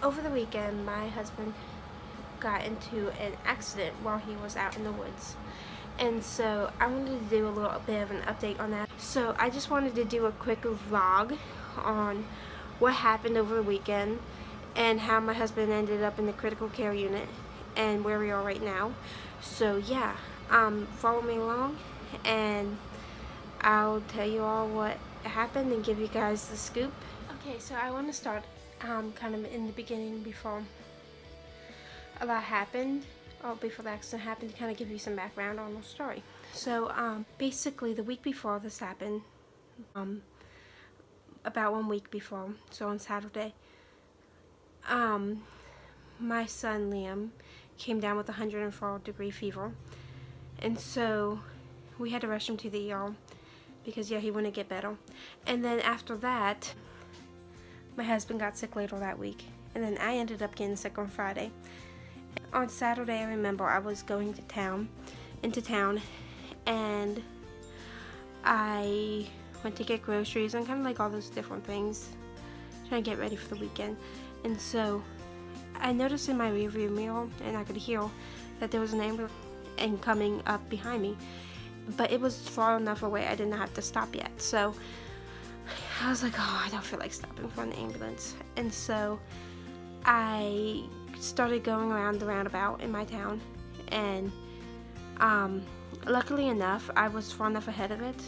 Over the weekend, my husband got into an accident while he was out in the woods. And so I wanted to do a little bit of an update on that. So I just wanted to do a quick vlog on what happened over the weekend and how my husband ended up in the critical care unit and where we are right now. So yeah, follow me along and I'll tell you all what happened and give you guys the scoop. Okay, so I want to start kind of in the beginning before a lot happened, or before the accident happened, to kind of give you some background on the story. So basically the week before this happened, about 1 week before, so on Saturday, my son Liam came down with 104-degree fever, and so we had to rush him to the ER because yeah, he wouldn't get better. And then after that, my husband got sick later that week, and then I ended up getting sick on Friday. On Saturday, I remember I was going into town, and I went to get groceries and kind of like all those different things, trying to get ready for the weekend. And so I noticed in my rearview mirror, and I could hear that there was an ambulance coming up behind me, but it was far enough away I didn't have to stop yet. So I was like, oh, I don't feel like stopping for an ambulance. And so I started going around the roundabout in my town, and luckily enough, I was far enough ahead of it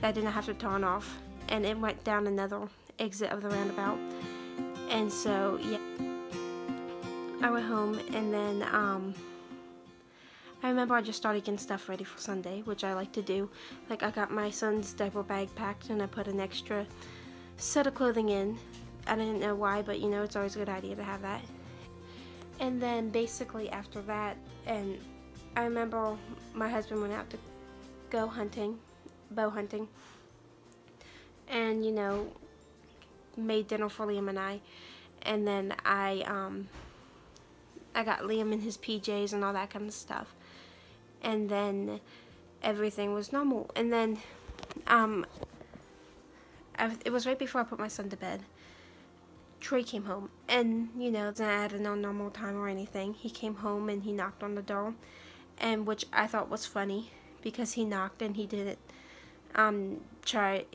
that I didn't have to turn off, and it went down another exit of the roundabout. And so yeah, I went home, and then I remember I just started getting stuff ready for Sunday, which I like to do. Like, I got my son's diaper bag packed, and I put an extra set of clothing in. I didn't know why, but you know, it's always a good idea to have that. And then basically after that, and I remember my husband went out to go hunting, bow hunting, and you know, made dinner for Liam and I. And then I got Liam in his PJs and all that kind of stuff. And then everything was normal. And then it was right before I put my son to bed. Troy came home, and you know, it's not at a normal time or anything. He came home and he knocked on the door, and which I thought was funny because he knocked and he didn't try,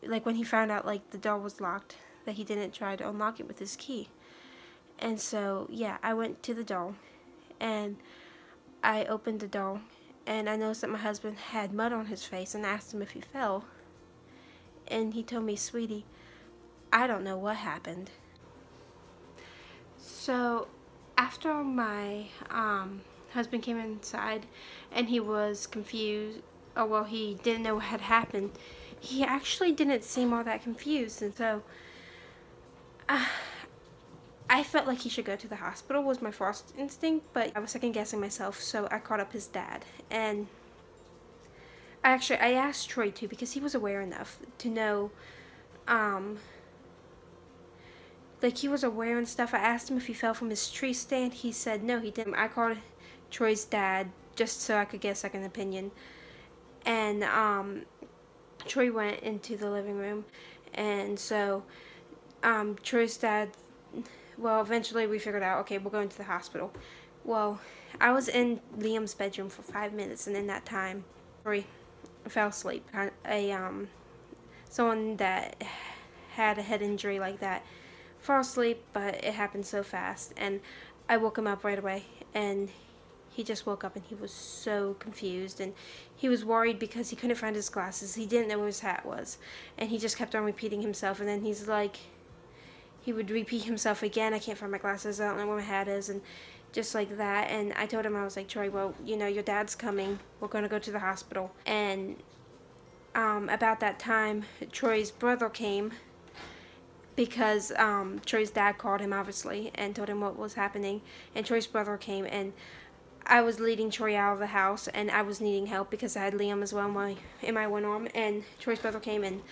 like when he found out like the door was locked, that he didn't try to unlock it with his key. And so yeah, I went to the door and I opened the door, and I noticed that my husband had mud on his face, and I asked him if he fell, and he told me, sweetie, I don't know what happened. So after my husband came inside and he was confused, or well, he didn't know what had happened, he actually didn't seem all that confused. And so I felt like he should go to the hospital, was my first instinct, but I was second guessing myself, so I called up his dad. And I asked Troy too, because he was aware enough to know, like he was aware and stuff. I asked him if he fell from his tree stand. He said no, he didn't. I called Troy's dad just so I could get a second opinion. And Troy went into the living room, and so Troy's dad, well, eventually we figured out, okay, we're going to the hospital. Well, I was in Liam's bedroom for 5 minutes, and in that time, Troy fell asleep. Someone that had a head injury like that fall asleep, but it happened so fast, and I woke him up right away, and he just woke up and he was so confused, and he was worried because he couldn't find his glasses. He didn't know where his hat was, and he just kept on repeating himself, and then he's like, he would repeat himself again, I can't find my glasses, I don't know where my hat is, and just like that. And I told him, I was like, Troy, well, you know, your dad's coming, we're going to go to the hospital. And about that time, Troy's brother came, because Troy's dad called him, obviously, and told him what was happening. And Troy's brother came, and I was leading Troy out of the house, and I was needing help because I had Liam as well in my one arm. And Troy's brother came and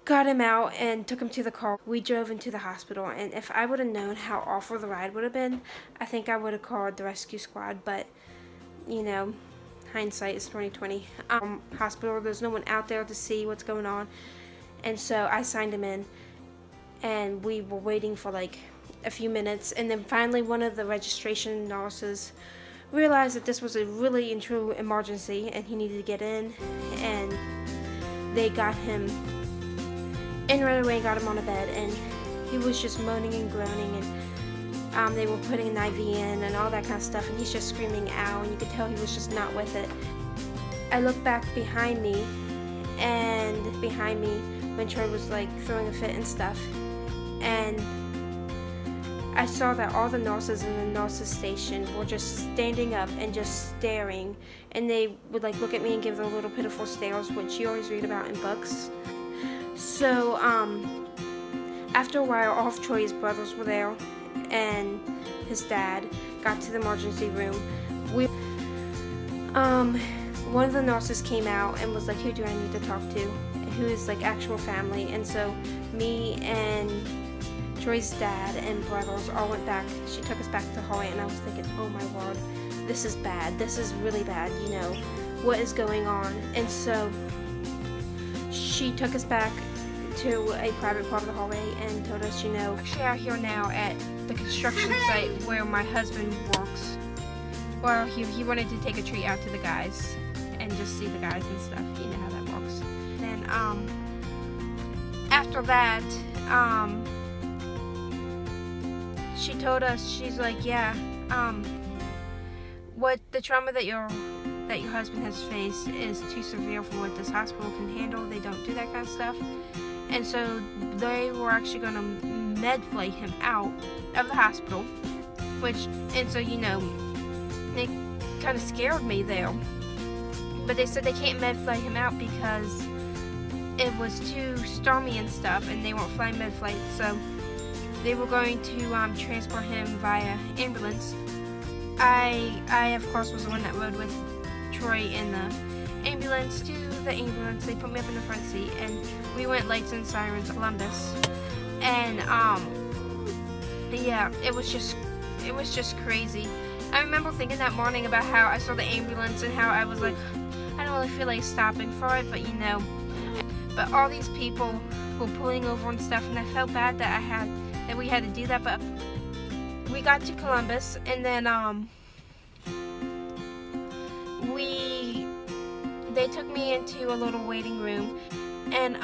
got him out and took him to the car. We drove into the hospital, and if I would have known how awful the ride would have been, I think I would have called the rescue squad. But you know, hindsight is 20/20. Hospital, there's no one out there to see what's going on, and so I signed him in. and we were waiting for like a few minutes, and then finally one of the registration nurses realized that this was a really and true emergency and he needed to get in, and they got him in right away and got him on a bed, and he was just moaning and groaning, and they were putting an IV in and all that kind of stuff, and he's just screaming ow, and you could tell he was just not with it. I looked back behind me, and behind me when Troy was like throwing a fit and stuff, and I saw that all the nurses in the nurses station were just standing up and just staring, and they would like look at me and give their little pitiful stares, which you always read about in books. So after a while, all of Troy's brothers were there, and his dad got to the emergency room. One of the nurses came out and was like, who do I need to talk to? Who is like actual family? And so me and Troy's dad and brothers all went back. She took us back to the hallway, and I was thinking, oh my word, this is bad. This is really bad, you know, what is going on? And so she took us back to a private part of the hallway and told us, you know, actually out here now at the construction site where my husband works. Well, he wanted to take a treat out to the guys and just see the guys and stuff. You know how that works. Then after that, she told us, she's like, yeah, what the trauma that your husband has faced is too severe for what this hospital can handle. They don't do that kind of stuff. And so they were actually going to med flight him out of the hospital, and so, you know, it kind of scared me there. But they said they can't med flight him out because it was too stormy and stuff, and they weren't flying med flight, so they were going to transport him via ambulance. I of course was the one that rode with Troy in the ambulance to the ambulance. They put me up in the front seat, and we went lights and sirens to Columbus. And yeah, it was just crazy. I remember thinking that morning about how I saw the ambulance and how I was like, I don't really feel like stopping for it, but you know, but all these people were pulling over and stuff, and I felt bad that we had to do that. But we got to Columbus, and then they took me into a little waiting room, and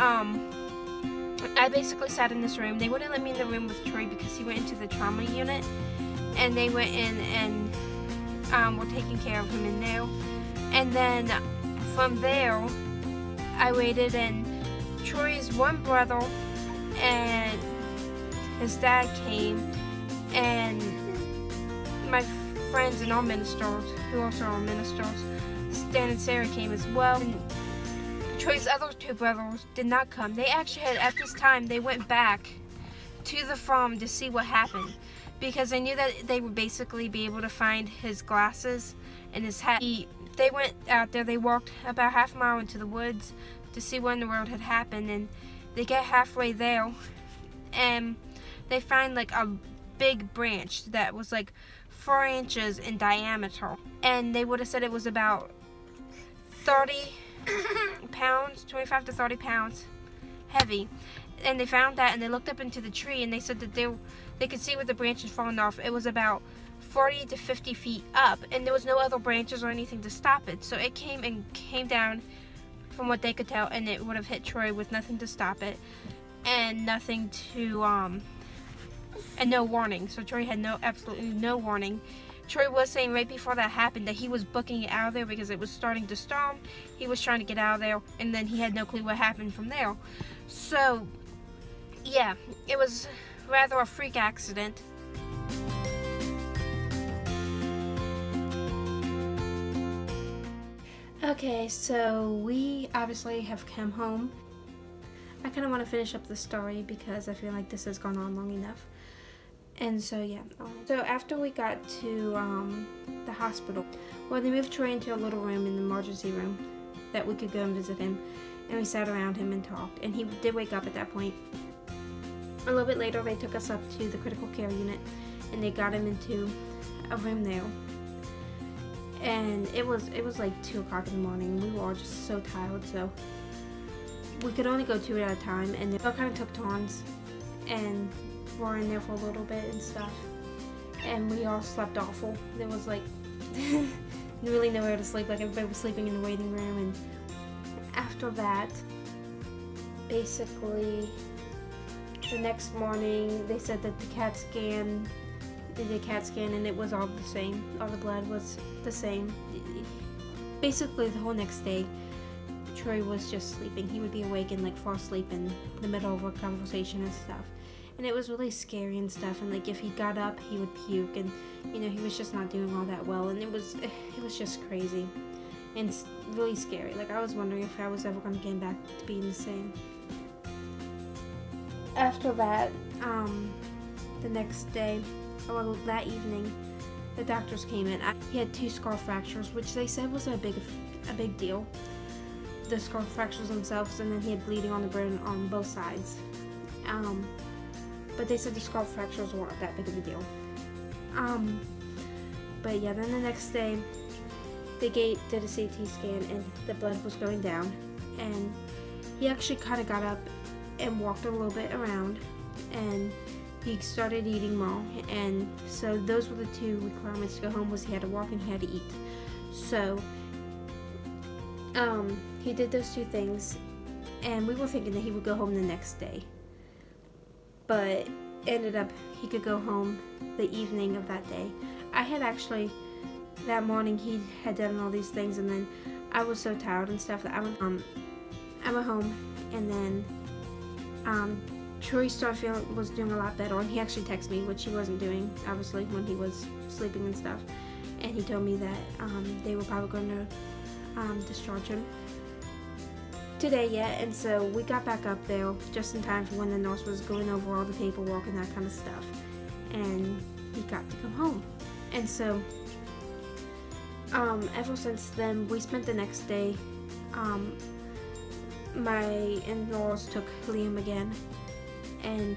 I basically sat in this room. They wouldn't let me in the room with Troy because he went into the trauma unit, and they went in and were taking care of him in there. And then from there, I waited, and Troy's one brother and his dad came, and my friends and all ministers, who also are ministers, Stan and Sarah, came as well. And Troy's other two brothers did not come. They actually had, at this time, they went back to the farm to see what happened, because they knew that they would basically be able to find his glasses and his hat. They went out there, they walked about half a mile into the woods to see what in the world had happened, and they get halfway there, and they find like a big branch that was like 4 inches in diameter, and they would have said it was about 30 pounds, 25 to 30 pounds heavy. And they found that, and they looked up into the tree, and they said that they could see where the branch had fallen off. It was about 40 to 50 feet up, and there was no other branches or anything to stop it. So it came down, from what they could tell, and it would have hit Troy with nothing to stop it, and nothing to and no warning. So Troy had absolutely no warning. Troy was saying right before that happened that he was booking it out of there because it was starting to storm. He was trying to get out of there, and then he had no clue what happened from there. So yeah, it was rather a freak accident. Okay, so we obviously have come home. I kind of want to finish up the story because I feel like this has gone on long enough. And so yeah, so after we got to the hospital, well, they moved Troy into a little room in the emergency room that we could go and visit him, and we sat around him and talked, and he did wake up at that point. A little bit later, they took us up to the critical care unit, and they got him into a room there. And it was like 2 o'clock in the morning. We were all just so tired, so we could only go 2 at a time, and they all kind of took turns. and were in there for a little bit and stuff. And we all slept awful. There was like really nowhere to sleep. Like everybody was sleeping in the waiting room. And after that, basically the next morning they said that they did a CAT scan and it was all the same. All the blood was the same. Basically the whole next day Troy was just sleeping. He would be awake and like fall asleep in the middle of a conversation and stuff. And it was really scary and stuff, and like if he got up he would puke, and you know, he was just not doing all that well, and it was just crazy and really scary. Like I was wondering if I was ever going to get back to being the same. After that, the next day, or that evening, the doctors came in. He had 2 skull fractures, which they said was a big deal. The skull fractures themselves, and then he had bleeding on the brain on both sides. But they said the skull fractures weren't that big of a deal. But yeah, then the next day, they did a CT scan, and the blood was going down. And he actually kind of got up and walked a little bit around, and he started eating more. And so those were the 2 requirements to go home: was he had to walk and he had to eat. So he did those 2 things, and we were thinking that he would go home the next day. But ended up he could go home the evening of that day. I had actually, that morning he had done all these things, and then I was so tired and stuff that I went home, and then Troy was doing a lot better, and he actually texted me, which he wasn't doing obviously when he was sleeping and stuff, and he told me that they were probably going to discharge him today yet. And so we got back up there just in time for when the nurse was going over all the paperwork and that kind of stuff, and he got to come home. And so ever since then, we spent the next day, my in-laws took Liam again, and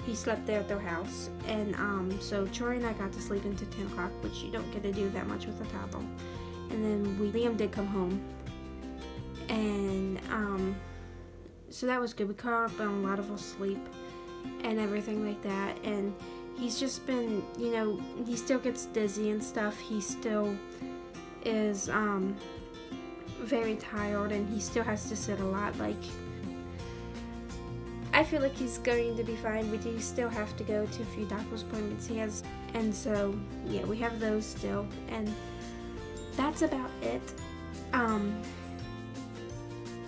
he slept there at their house. And so Troy and I got to sleep until 10 o'clock, which you don't get to do that much with a toddler. And then Liam did come home, and so that was good. We caught up on a lot of our sleep and everything like that. And he's just been, you know, he still gets dizzy and stuff. He still is very tired, and he still has to sit a lot. Like, I feel like he's going to be fine. We do still have to go to a few doctor's appointments he has, and so yeah, we have those still, and that's about it.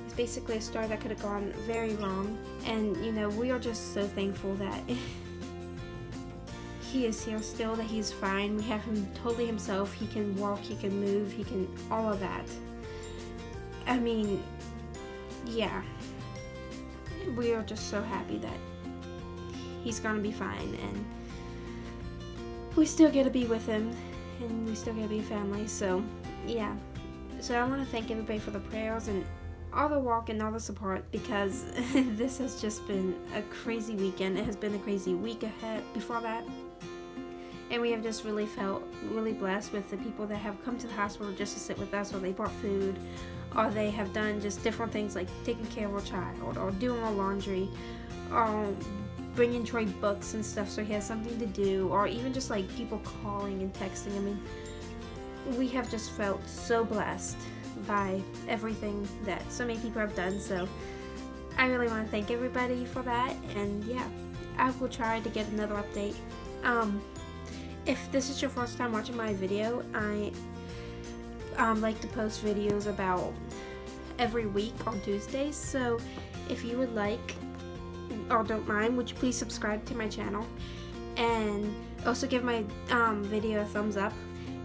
It's basically a story that could have gone very wrong, and you know, we are just so thankful that he is here still, that he's fine. We have him totally himself. He can walk, he can move, he can, all of that. I mean, yeah, we are just so happy that he's gonna be fine, and we still get to be with him, and we still get to be a family. So yeah, so I want to thank everybody for the prayers and all the walk and all the support, because this has just been a crazy weekend. It has been a crazy week ahead before that, and we have just really felt really blessed with the people that have come to the hospital just to sit with us, or they brought food, or they have done just different things like taking care of our child, or doing our laundry, or bringing Troy books and stuff so he has something to do, or even just like people calling and texting. I mean, we have just felt so blessed by everything that so many people have done. So I really want to thank everybody for that, and yeah, I will try to get another update. If this is your first time watching my video, I like to post videos about every week on Tuesdays, so if you would like or don't mind, would you please subscribe to my channel, and also give my video a thumbs up.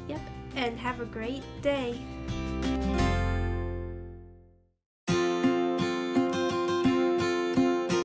Yep, and have a great day.